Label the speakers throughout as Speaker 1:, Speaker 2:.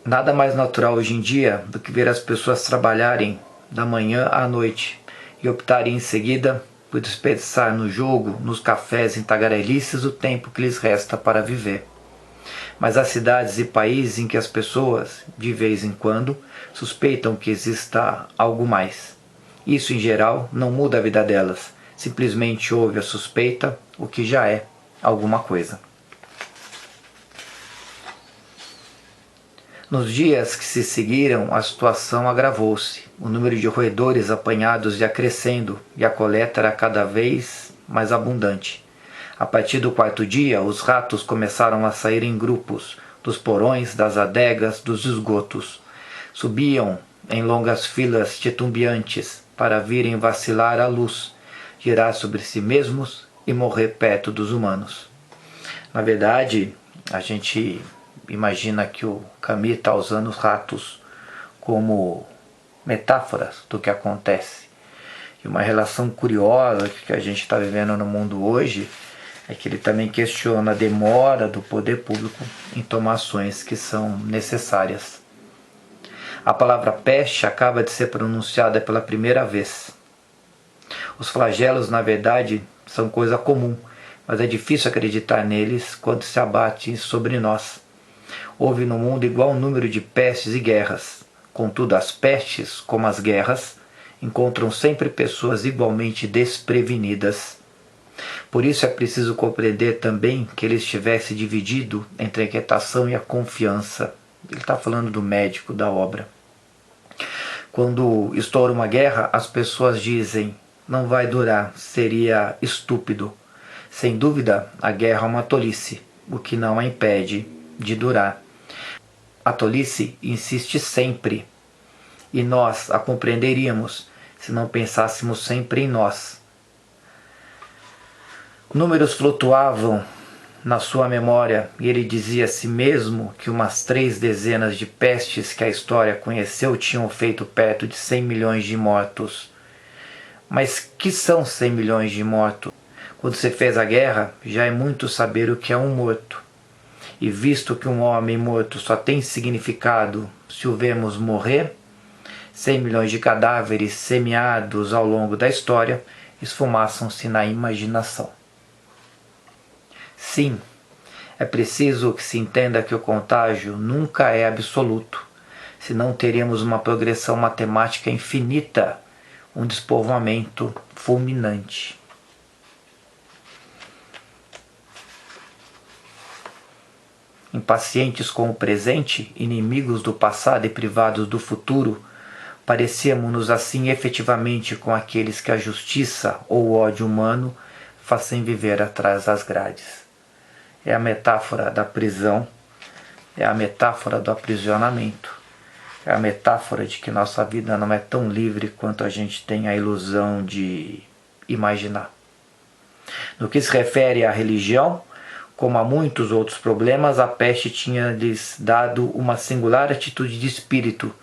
Speaker 1: Nada mais natural hoje em dia do que ver as pessoas trabalharem da manhã à noite e optarem em seguida por desperdiçar no jogo, nos cafés, em tagarelices o tempo que lhes resta para viver. Mas há cidades e países em que as pessoas, de vez em quando, suspeitam que exista algo mais. Isso, em geral, não muda a vida delas, simplesmente houve a suspeita, o que já é alguma coisa. Nos dias que se seguiram, a situação agravou-se. O número de roedores apanhados ia crescendo e a coleta era cada vez mais abundante. A partir do quarto dia, os ratos começaram a sair em grupos, dos porões, das adegas, dos esgotos. Subiam em longas filas titubeantes para virem vacilar à luz, girar sobre si mesmos e morrer perto dos humanos. Na verdade, a gente imagina que o Camus está usando os ratos como metáforas do que acontece. E uma relação curiosa que a gente está vivendo no mundo hoje é que ele também questiona a demora do poder público em tomar ações que são necessárias. A palavra peste acaba de ser pronunciada pela primeira vez. Os flagelos, na verdade, são coisa comum, mas é difícil acreditar neles quando se abate sobre nós. Houve no mundo igual número de pestes e guerras. Contudo, as pestes, como as guerras, encontram sempre pessoas igualmente desprevenidas. Por isso é preciso compreender também que ele estivesse dividido entre a inquietação e a confiança. Ele está falando do médico da obra. Quando estoura uma guerra, as pessoas dizem: não vai durar, seria estúpido. Sem dúvida, a guerra é uma tolice, o que não a impede de durar. A tolice insiste sempre, e nós a compreenderíamos se não pensássemos sempre em nós. Números flutuavam na sua memória e ele dizia a si mesmo que umas 3 dezenas de pestes que a história conheceu tinham feito perto de 100 milhões de mortos. Mas que são 100 milhões de mortos? Quando se fez a guerra, já é muito saber o que é um morto. E visto que um homem morto só tem significado se o vemos morrer, 100 milhões de cadáveres semeados ao longo da história esfumaçam-se na imaginação. Sim, é preciso que se entenda que o contágio nunca é absoluto, senão teríamos uma progressão matemática infinita, um despovoamento fulminante. Impacientes com o presente, inimigos do passado e privados do futuro, parecíamos-nos assim efetivamente com aqueles que a justiça ou o ódio humano fazem viver atrás das grades. É a metáfora da prisão, é a metáfora do aprisionamento, é a metáfora de que nossa vida não é tão livre quanto a gente tem a ilusão de imaginar. No que se refere à religião, como a muitos outros problemas, a peste tinha-lhes dado uma singular atitude de espírito,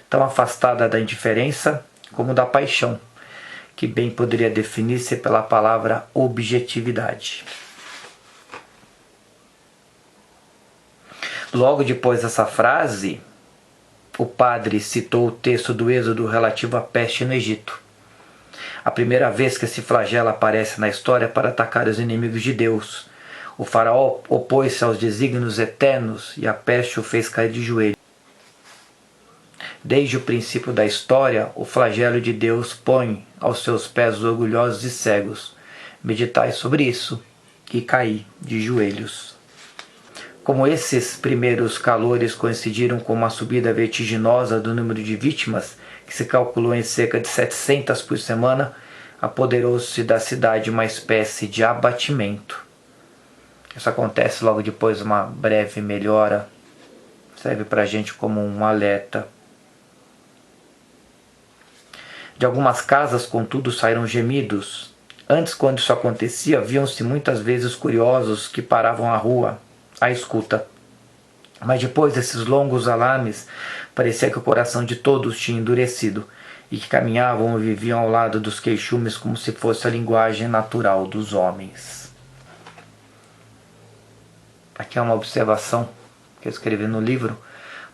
Speaker 1: tão afastada da indiferença como da paixão, que bem poderia definir-se pela palavra objetividade. Logo depois dessa frase, o padre citou o texto do Êxodo relativo à peste no Egito. A primeira vez que esse flagelo aparece na história para atacar os inimigos de Deus. O faraó opôs-se aos desígnios eternos e a peste o fez cair de joelhos. Desde o princípio da história, o flagelo de Deus põe aos seus pés os orgulhosos e cegos. Meditai sobre isso e caí de joelhos. Como esses primeiros calores coincidiram com uma subida vertiginosa do número de vítimas, que se calculou em cerca de 700 por semana, apoderou-se da cidade uma espécie de abatimento. Isso acontece logo depois de uma breve melhora, serve para a gente como um alerta. De algumas casas, contudo, saíram gemidos. Antes, quando isso acontecia, viam-se muitas vezes curiosos que paravam à rua, à escuta. Mas depois desses longos alarmes, parecia que o coração de todos tinha endurecido e que caminhavam e viviam ao lado dos queixumes como se fosse a linguagem natural dos homens. Aqui é uma observação que eu escrevi no livro.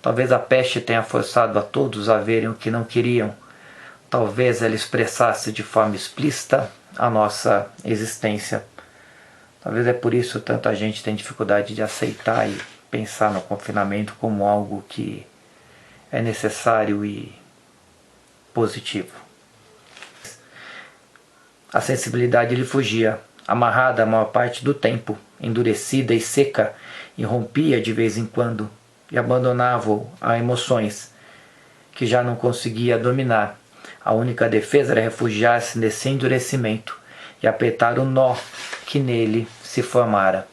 Speaker 1: Talvez a peste tenha forçado a todos a verem o que não queriam. Talvez ela expressasse de forma explícita a nossa existência. Talvez é por isso tanta gente tem dificuldade de aceitar e pensar no confinamento como algo que é necessário e positivo. A sensibilidade lhe fugia, amarrada a maior parte do tempo, endurecida e seca, e rompia de vez em quando, e abandonava-o a emoções que já não conseguia dominar. A única defesa era refugiar-se nesse endurecimento e apertar o nó que nele se formara.